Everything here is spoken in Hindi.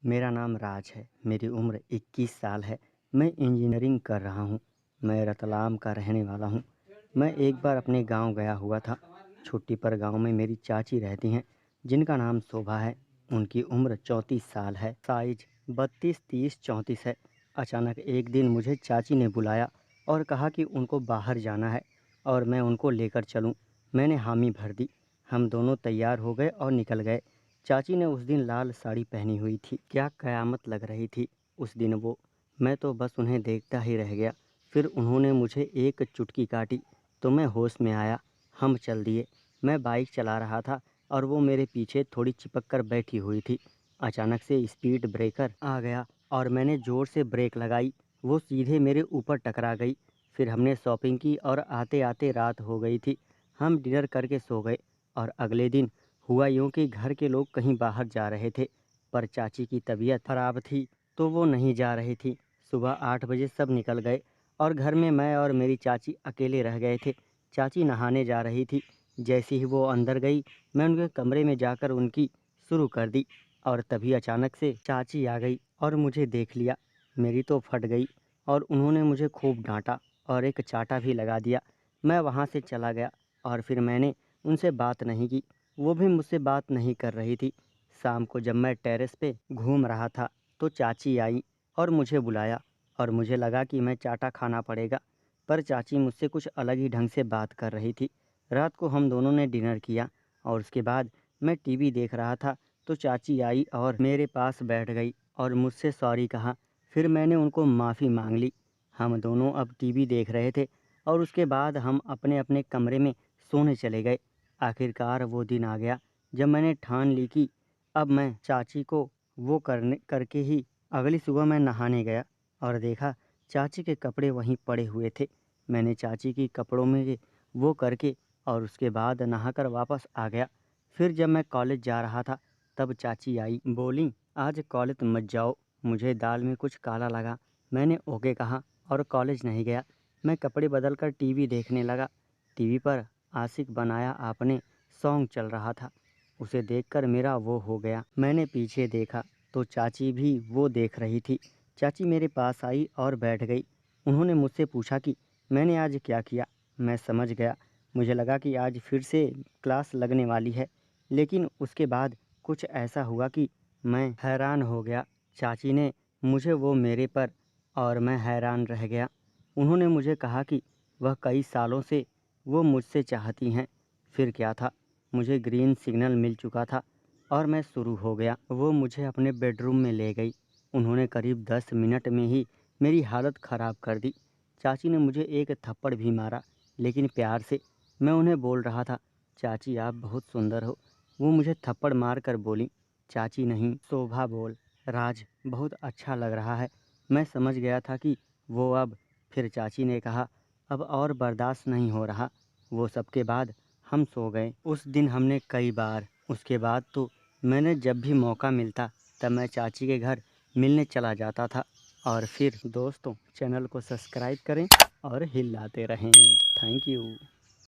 मेरा नाम राज है। मेरी उम्र 21 साल है। मैं इंजीनियरिंग कर रहा हूँ। मैं रतलाम का रहने वाला हूँ। मैं एक बार अपने गांव गया हुआ था। छुट्टी पर गांव में मेरी चाची रहती हैं, जिनका नाम शोभा है। उनकी उम्र 34 साल है। साइज 32, 30, 34 है। अचानक एक दिन मुझे चाची ने बुलाया और कहा कि उनको बाहर जाना है और मैं उनको लेकर चलूँ। मैंने हामी भर दी। हम दोनों तैयार हो गए और निकल गए। चाची ने उस दिन लाल साड़ी पहनी हुई थी। क्या क़यामत लग रही थी उस दिन वो। मैं तो बस उन्हें देखता ही रह गया। फिर उन्होंने मुझे एक चुटकी काटी तो मैं होश में आया। हम चल दिए। मैं बाइक चला रहा था और वो मेरे पीछे थोड़ी चिपक कर बैठी हुई थी। अचानक से स्पीड ब्रेकर आ गया और मैंने ज़ोर से ब्रेक लगाई। वो सीधे मेरे ऊपर टकरा गई। फिर हमने शॉपिंग की और आते आते रात हो गई थी। हम डिनर करके सो गए और अगले दिन हुआ यूँ कि घर के लोग कहीं बाहर जा रहे थे, पर चाची की तबीयत खराब थी तो वो नहीं जा रही थी। सुबह 8 बजे सब निकल गए और घर में मैं और मेरी चाची अकेले रह गए थे। चाची नहाने जा रही थी। जैसे ही वो अंदर गई, मैं उनके कमरे में जाकर उनकी शुरू कर दी और तभी अचानक से चाची आ गई और मुझे देख लिया। मेरी तो फट गई और उन्होंने मुझे खूब डांटा और एक चाटा भी लगा दिया। मैं वहाँ से चला गया और फिर मैंने उनसे बात नहीं की। वो भी मुझसे बात नहीं कर रही थी। शाम को जब मैं टेरेस पे घूम रहा था तो चाची आई और मुझे बुलाया और मुझे लगा कि मैं चाटा खाना पड़ेगा, पर चाची मुझसे कुछ अलग ही ढंग से बात कर रही थी। रात को हम दोनों ने डिनर किया और उसके बाद मैं टीवी देख रहा था तो चाची आई और मेरे पास बैठ गई और मुझसे सॉरी कहा। फिर मैंने उनको माफ़ी मांग ली। हम दोनों अब टीवी देख रहे थे और उसके बाद हम अपने अपने कमरे में सोने चले गए। आखिरकार वो दिन आ गया जब मैंने ठान ली कि अब मैं चाची को वो करने करके ही अगली सुबह मैं नहाने गया और देखा चाची के कपड़े वहीं पड़े हुए थे। मैंने चाची की कपड़ों में वो करके और उसके बाद नहाकर वापस आ गया। फिर जब मैं कॉलेज जा रहा था तब चाची आई, बोली आज कॉलेज मत जाओ, मुझे दाल में कुछ काला लगा। मैंने ओके कहा और कॉलेज नहीं गया। मैं कपड़े बदल कर टीवी देखने लगा। टीवी पर आशिक बनाया आपने सॉन्ग चल रहा था। उसे देखकर मेरा वो हो गया। मैंने पीछे देखा तो चाची भी वो देख रही थी। चाची मेरे पास आई और बैठ गई। उन्होंने मुझसे पूछा कि मैंने आज क्या किया। मैं समझ गया। मुझे लगा कि आज फिर से क्लास लगने वाली है, लेकिन उसके बाद कुछ ऐसा हुआ कि मैं हैरान हो गया। चाची ने मुझे वो मेरे पर और मैं हैरान रह गया। उन्होंने मुझे कहा कि वह कई सालों से वो मुझसे चाहती हैं। फिर क्या था, मुझे ग्रीन सिग्नल मिल चुका था और मैं शुरू हो गया। वो मुझे अपने बेडरूम में ले गई। उन्होंने करीब 10 मिनट में ही मेरी हालत ख़राब कर दी। चाची ने मुझे एक थप्पड़ भी मारा, लेकिन प्यार से। मैं उन्हें बोल रहा था, चाची आप बहुत सुंदर हो। वो मुझे थप्पड़ मार कर बोली, चाची नहीं शोभा बोल, राज बहुत अच्छा लग रहा है। मैं समझ गया था कि वो अब। फिर चाची ने कहा, अब और बर्दाश्त नहीं हो रहा। वो सब के बाद हम सो गए। उस दिन हमने कई बार, उसके बाद तो मैंने जब भी मौका मिलता तब मैं चाची के घर मिलने चला जाता था। और फिर दोस्तों, चैनल को सब्सक्राइब करें और हिलाते रहें। Thank you.